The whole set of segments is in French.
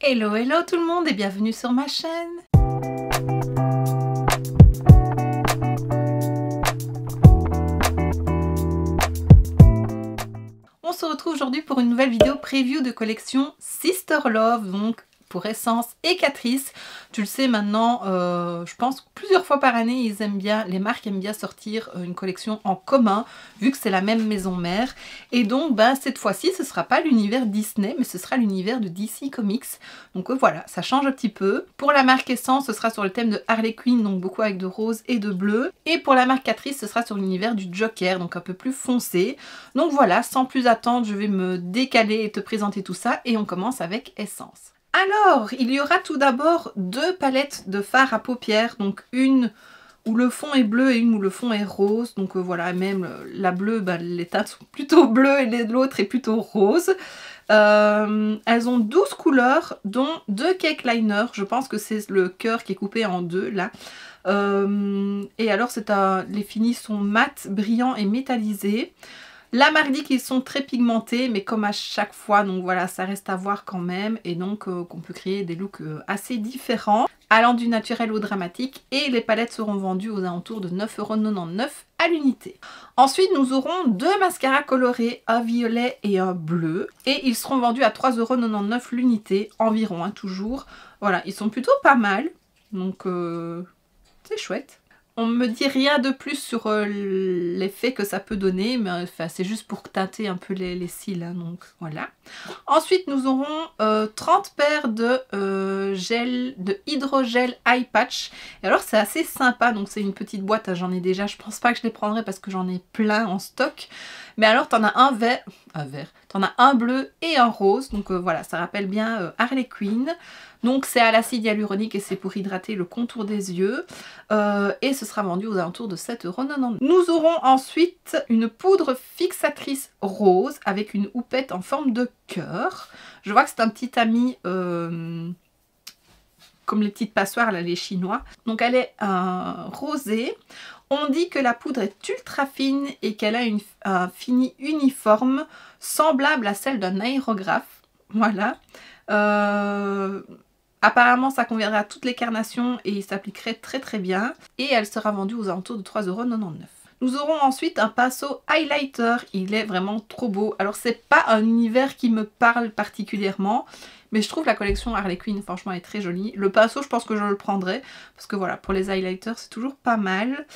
Hello hello tout le monde et bienvenue sur ma chaîne. On se retrouve aujourd'hui pour une nouvelle vidéo preview de collection Sister Love, donc pour Essence et Catrice. Tu le sais maintenant, je pense que plusieurs fois par année, les marques aiment bien sortir une collection en commun, vu que c'est la même maison mère. Et donc, cette fois-ci, ce ne sera pas l'univers Disney, mais ce sera l'univers de DC Comics. Donc voilà, ça change un petit peu. Pour la marque Essence, ce sera sur le thème de Harley Quinn, donc beaucoup avec de rose et de bleu. Et pour la marque Catrice, ce sera sur l'univers du Joker, donc un peu plus foncé. Donc voilà, sans plus attendre, je vais me décaler et te présenter tout ça. Et on commence avec Essence. Alors, il y aura tout d'abord deux palettes de fard à paupières, donc une où le fond est bleu et une où le fond est rose. Donc voilà, même la bleue, les teintes sont plutôt bleues et l'autre est plutôt rose. Elles ont 12 couleurs, dont 2 cake liners. Je pense que c'est le cœur qui est coupé en deux là. Et alors les finis sont mat, brillants et métallisés. La marque dit qu'ils sont très pigmentés, mais comme à chaque fois, donc voilà, ça reste à voir quand même. Et donc qu'on peut créer des looks assez différents, allant du naturel au dramatique. Et les palettes seront vendues aux alentours de 9,99 € à l'unité. Ensuite, nous aurons deux mascaras colorés, un violet et un bleu. Et ils seront vendus à 3,99 € l'unité, environ, hein, toujours. Voilà, ils sont plutôt pas mal, donc c'est chouette. On me dit rien de plus sur l'effet que ça peut donner, mais enfin, c'est juste pour teinter un peu les cils, hein, donc voilà. Ensuite, nous aurons 30 paires de hydrogel eye patch. Et alors, c'est assez sympa, donc c'est une petite boîte, hein, j'en ai déjà, je pense pas que je les prendrai parce que j'en ai plein en stock. Mais alors, t'en as t'en as un bleu et un rose, donc voilà, ça rappelle bien Harley Quinn. Donc c'est à l'acide hyaluronique et c'est pour hydrater le contour des yeux. Et ce sera vendu aux alentours de 7,99 €. Nous aurons ensuite une poudre fixatrice rose avec une houppette en forme de cœur. Je vois que c'est un petit ami comme les petites passoires, là, les chinois. Donc elle est rosée. On dit que la poudre est ultra fine et qu'elle a un fini uniforme semblable à celle d'un aérographe. Voilà. Apparemment, ça conviendra à toutes les carnations et il s'appliquerait très très bien. Et elle sera vendue aux alentours de 3,99 €. Nous aurons ensuite un pinceau highlighter. Il est vraiment trop beau. Alors, c'est pas un univers qui me parle particulièrement, mais je trouve la collection Harley Quinn, franchement, est très jolie. Le pinceau, je pense que je le prendrai, parce que voilà, pour les highlighters, c'est toujours pas mal.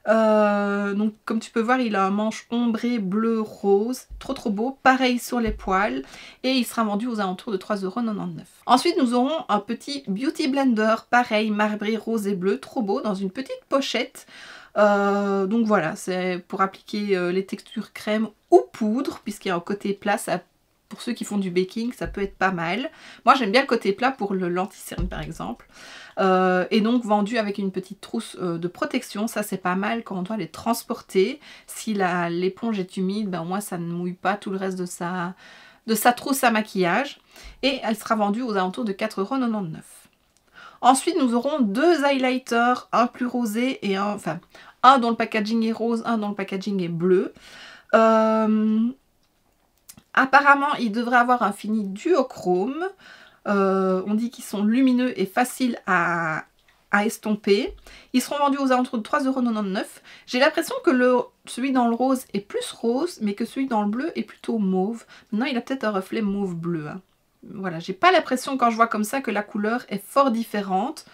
Donc comme tu peux voir, il a un manche ombré bleu rose, trop beau, pareil sur les poils, et il sera vendu aux alentours de 3,99 €. Ensuite nous aurons un petit beauty blender, pareil, marbré rose et bleu, trop beau, dans une petite pochette. Donc voilà, c'est pour appliquer les textures crème ou poudre, puisqu'il y a un côté plat, pour ceux qui font du baking, ça peut être pas mal. Moi j'aime bien le côté plat pour le lenti-cerne par exemple. Et donc vendu avec une petite trousse de protection, ça c'est pas mal quand on doit les transporter. Si l'éponge est humide, au moins ça ne mouille pas tout le reste de sa trousse à maquillage. Et elle sera vendue aux alentours de 4,99 €. Ensuite nous aurons deux highlighters, un plus rosé et un dont le packaging est rose, un dont le packaging est bleu. Apparemment il devrait avoir un fini duochrome. On dit qu'ils sont lumineux et faciles à estomper. Ils seront vendus aux alentours de 3,99 €. J'ai l'impression que celui dans le rose est plus rose, mais que celui dans le bleu est plutôt mauve. Maintenant, il a peut-être un reflet mauve-bleu. Hein. Voilà, j'ai pas l'impression quand je vois comme ça que la couleur est fort différente.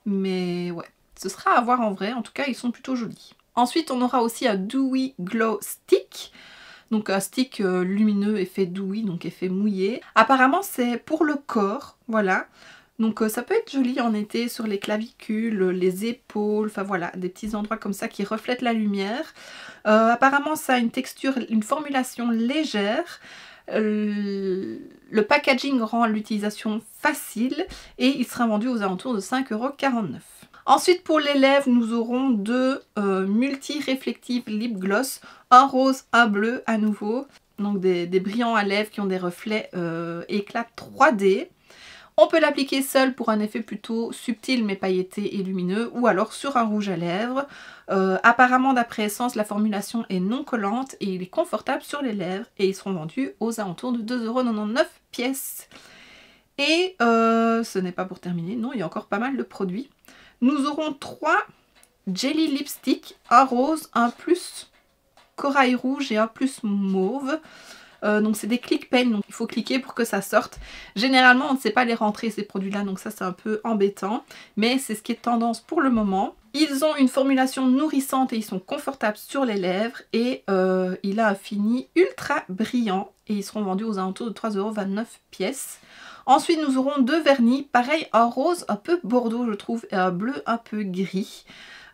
Mais ouais, ce sera à voir en vrai. En tout cas, ils sont plutôt jolis. Ensuite, on aura aussi un Dewy Glow Stick. Donc un stick lumineux, effet dewy, donc effet mouillé. Apparemment c'est pour le corps, voilà. Donc ça peut être joli en été sur les clavicules, les épaules, enfin voilà, des petits endroits comme ça qui reflètent la lumière. Apparemment ça a une texture, une formulation légère. Le packaging rend l'utilisation facile et il sera vendu aux alentours de 5,49 €. Ensuite pour les lèvres, nous aurons deux multi-réflectives lip gloss, un rose, un bleu à nouveau. Donc des brillants à lèvres qui ont des reflets éclat 3D. On peut l'appliquer seul pour un effet plutôt subtil mais pailleté et lumineux, ou alors sur un rouge à lèvres. Apparemment d'après Essence, la formulation est non collante et il est confortable sur les lèvres et ils seront vendus aux alentours de 2,99 € pièce. Et ce n'est pas pour terminer, non, il y a encore pas mal de produits. Nous aurons 3 Jelly Lipstick, un rose, un plus corail rouge et un plus mauve. Donc c'est des click pen, donc il faut cliquer pour que ça sorte. Généralement on ne sait pas les rentrer ces produits là, donc ça c'est un peu embêtant, mais c'est ce qui est tendance pour le moment. Ils ont une formulation nourrissante et ils sont confortables sur les lèvres, et il a un fini ultra brillant et ils seront vendus aux alentours de 3,29 € pièce. Ensuite nous aurons 2 vernis, pareil, un rose un peu bordeaux je trouve et un bleu un peu gris.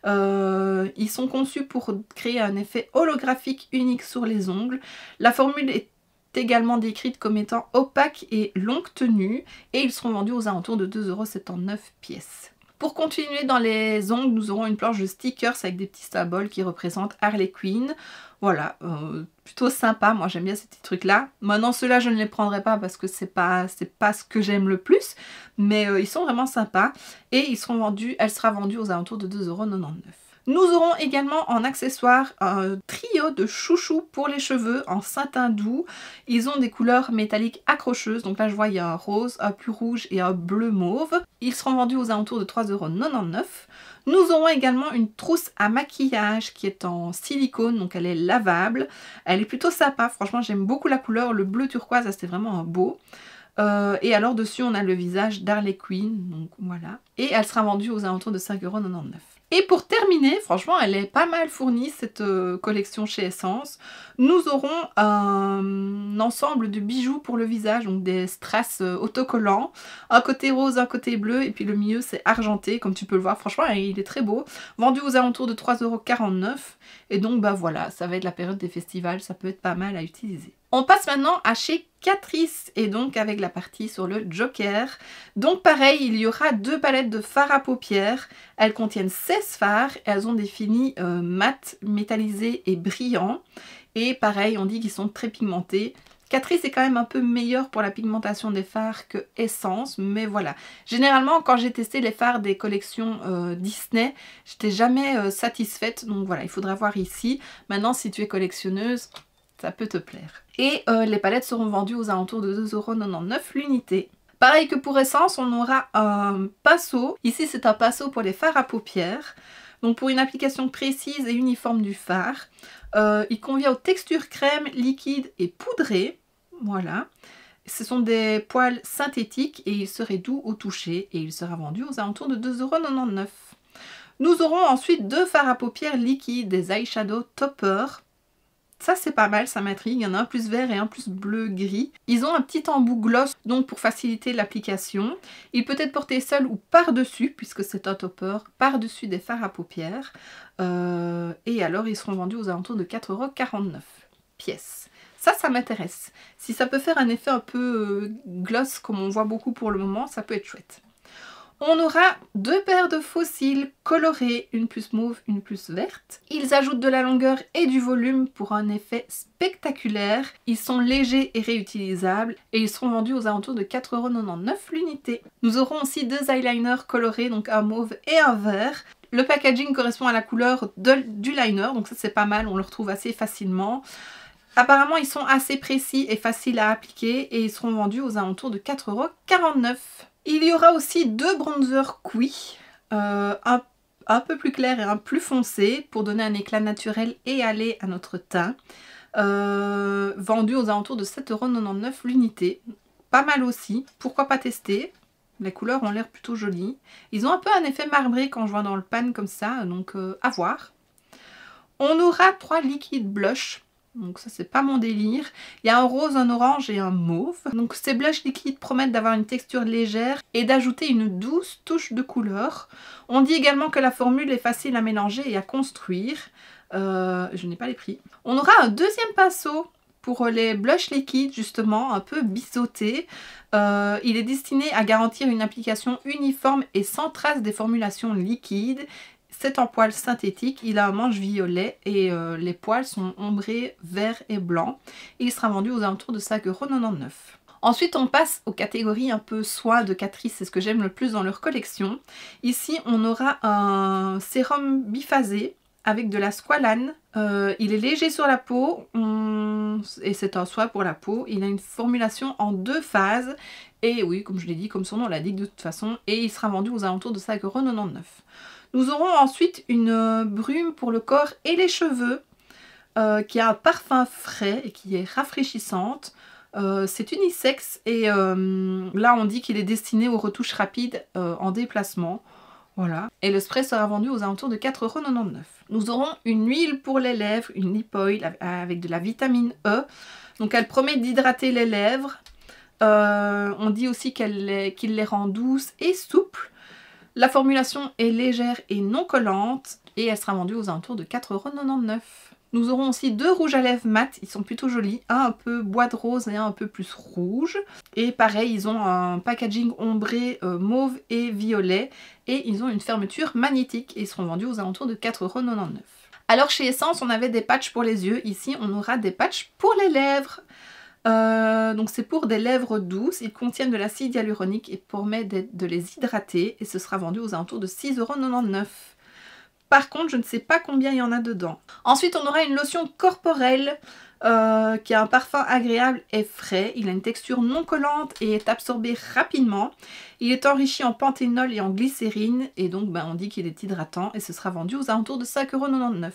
Ils sont conçus pour créer un effet holographique unique sur les ongles. La formule est également décrite comme étant opaque et longue tenue, et ils seront vendus aux alentours de 2,79 € pièce. Pour continuer dans les ongles, nous aurons une planche de stickers avec des petits symboles qui représentent Harley Quinn. Voilà, plutôt sympa, moi j'aime bien ces petits trucs là. Maintenant ceux-là je ne les prendrai pas parce que c'est pas ce que j'aime le plus, mais ils sont vraiment sympas, et ils seront vendus, elle sera vendue aux alentours de 2,99 €. Nous aurons également en accessoire un trio de chouchous pour les cheveux en satin doux. Ils ont des couleurs métalliques accrocheuses. Donc là je vois il y a un rose, un plus rouge et un bleu mauve. Ils seront vendus aux alentours de 3,99 €. Nous aurons également une trousse à maquillage qui est en silicone, donc elle est lavable. Elle est plutôt sympa, franchement j'aime beaucoup la couleur. Le bleu turquoise, c'est vraiment un beau. Et alors dessus on a le visage d'Harley Quinn, donc voilà. Et elle sera vendue aux alentours de 5,99 €. Et pour terminer, franchement elle est pas mal fournie cette collection chez Essence. Nous aurons un ensemble de bijoux pour le visage, donc des strass autocollants. Un côté rose, un côté bleu, et puis le milieu c'est argenté comme tu peux le voir. Franchement il est très beau. Vendu aux alentours de 3,49 €. Et donc bah voilà, ça va être la période des festivals, ça peut être pas mal à utiliser. On passe maintenant à chez Catrice, et donc avec la partie sur le Joker. Donc pareil, il y aura 2 palettes de fards à paupières. Elles contiennent 16 fards et elles ont des finis mat, métallisés et brillants. Et pareil, on dit qu'ils sont très pigmentés. Catrice est quand même un peu meilleur pour la pigmentation des fards que Essence, mais voilà. Généralement, quand j'ai testé les fards des collections Disney, j'étais jamais satisfaite. Donc voilà, il faudra voir ici. Maintenant, si tu es collectionneuse, ça peut te plaire. Et les palettes seront vendues aux alentours de 2,99 € l'unité. Pareil que pour Essence, on aura un pinceau. Ici, c'est un pinceau pour les fards à paupières. Donc pour une application précise et uniforme du fard. Il convient aux textures crème, liquide et poudrée. Voilà. Ce sont des poils synthétiques et il serait doux au toucher, et il sera vendu aux alentours de 2,99 €. Nous aurons ensuite 2 fards à paupières liquides, des eyeshadow topper. Ça c'est pas mal, ça m'intrigue. Il y en a un plus vert et un plus bleu gris. Ils ont un petit embout gloss, donc pour faciliter l'application. Il peut être porté seul ou par-dessus, puisque c'est un topper, par-dessus des fards à paupières. Et alors ils seront vendus aux alentours de 4,49 € pièce. Ça m'intéresse. Si ça peut faire un effet un peu gloss comme on voit beaucoup pour le moment, ça peut être chouette. On aura 2 paires de faux cils colorés, une plus mauve, une plus verte. Ils ajoutent de la longueur et du volume pour un effet spectaculaire. Ils sont légers et réutilisables, et ils seront vendus aux alentours de 4,99 € l'unité. Nous aurons aussi 2 eyeliners colorés, donc un mauve et un vert. Le packaging correspond à la couleur du liner, donc ça c'est pas mal, on le retrouve assez facilement. Apparemment ils sont assez précis et faciles à appliquer, et ils seront vendus aux alentours de 4,49 €. Il y aura aussi 2 bronzers Qui, un peu plus clair et un plus foncé, pour donner un éclat naturel et aller à notre teint. Vendus aux alentours de 7,99 € l'unité. Pas mal aussi, pourquoi pas tester? Les couleurs ont l'air plutôt jolies. Ils ont un peu un effet marbré quand je vois dans le pan comme ça, donc à voir. On aura 3 liquides blush. Donc ça c'est pas mon délire. Il y a un rose, un orange et un mauve. Donc ces blushs liquides promettent d'avoir une texture légère et d'ajouter une douce touche de couleur. On dit également que la formule est facile à mélanger et à construire. Je n'ai pas les prix. On aura un deuxième pinceau pour les blushs liquides, justement, un peu biseautés. Il est destiné à garantir une application uniforme et sans trace des formulations liquides. C'est en poil synthétique, il a un manche violet et les poils sont ombrés vert et blanc. Il sera vendu aux alentours de 5,99 €. Ensuite on passe aux catégories un peu soins de Catrice, c'est ce que j'aime le plus dans leur collection. Ici on aura un sérum biphasé avec de la squalane. Il est léger sur la peau et c'est un soin pour la peau. Il a une formulation en 2 phases. Et oui, comme je l'ai dit, comme son nom l'indique de toute façon. Et il sera vendu aux alentours de 5,99 €. Nous aurons ensuite une brume pour le corps et les cheveux. Qui a un parfum frais et qui est rafraîchissante. C'est unisexe et là on dit qu'il est destiné aux retouches rapides en déplacement. Voilà. Et le spray sera vendu aux alentours de 4,99 €. Nous aurons une huile pour les lèvres, une lip oil avec de la vitamine E. Donc elle promet d'hydrater les lèvres. On dit aussi qu'il les rend douces et souples. La formulation est légère et non collante et elle sera vendue aux alentours de 4,99 €. Nous aurons aussi 2 rouges à lèvres mat, ils sont plutôt jolis, un peu bois de rose et un peu plus rouge. Et pareil, ils ont un packaging ombré mauve et violet et ils ont une fermeture magnétique et ils seront vendus aux alentours de 4,99 €. Alors chez Essence, on avait des patchs pour les yeux, ici on aura des patchs pour les lèvres. Donc c'est pour des lèvres douces, ils contiennent de l'acide hyaluronique et permettent de les hydrater et ce sera vendu aux alentours de 6,99 €. Par contre, je ne sais pas combien il y en a dedans. Ensuite, on aura une lotion corporelle qui a un parfum agréable et frais. Il a une texture non collante et est absorbé rapidement. Il est enrichi en panthénol et en glycérine. Et donc, on dit qu'il est hydratant et ce sera vendu aux alentours de 5,99 €.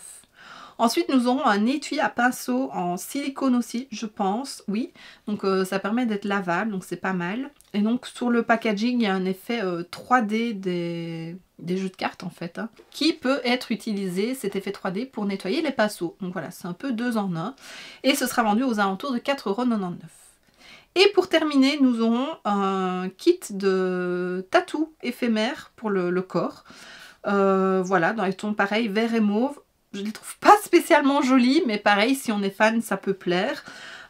Ensuite, nous aurons un étui à pinceau en silicone aussi, je pense, oui. Donc ça permet d'être lavable, donc c'est pas mal. Et donc sur le packaging, il y a un effet 3D des jeux de cartes en fait, hein, qui peut être utilisé, cet effet 3D, pour nettoyer les pinceaux. Donc voilà, c'est un peu 2 en 1. Et ce sera vendu aux alentours de 4,99 €. Et pour terminer, nous aurons un kit de tatou éphémère pour le corps. Voilà, dans les tons pareils, vert et mauve. Je ne les trouve pas spécialement jolis, mais pareil, si on est fan, ça peut plaire.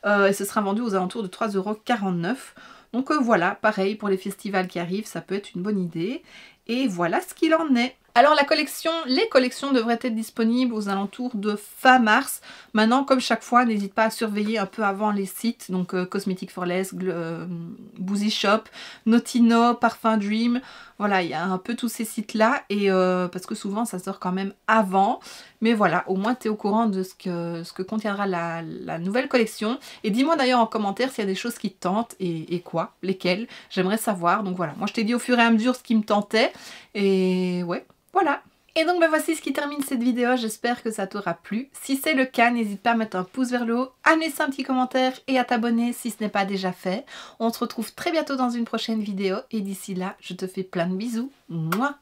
Et ce sera vendu aux alentours de 3,49 €. Donc voilà, pareil, pour les festivals qui arrivent, ça peut être une bonne idée. Et voilà ce qu'il en est. Alors les collections devraient être disponibles aux alentours de fin mars. Maintenant, comme chaque fois, n'hésite pas à surveiller un peu avant les sites. Donc Cosmetic for Less, Boozy Shop, Notino, Parfum Dream. Voilà, il y a un peu tous ces sites-là. Et parce que souvent, ça sort quand même avant. Mais voilà, au moins tu es au courant de ce que contiendra la nouvelle collection. Et dis-moi d'ailleurs en commentaire s'il y a des choses qui te tentent et quoi, lesquelles. J'aimerais savoir. Donc voilà, moi je t'ai dit au fur et à mesure ce qui me tentait. Et ouais. Voilà. Et donc voici ce qui termine cette vidéo, j'espère que ça t'aura plu. Si c'est le cas, n'hésite pas à mettre un pouce vers le haut, à laisser un petit commentaire et à t'abonner si ce n'est pas déjà fait. On se retrouve très bientôt dans une prochaine vidéo et d'ici là, je te fais plein de bisous. Mouah.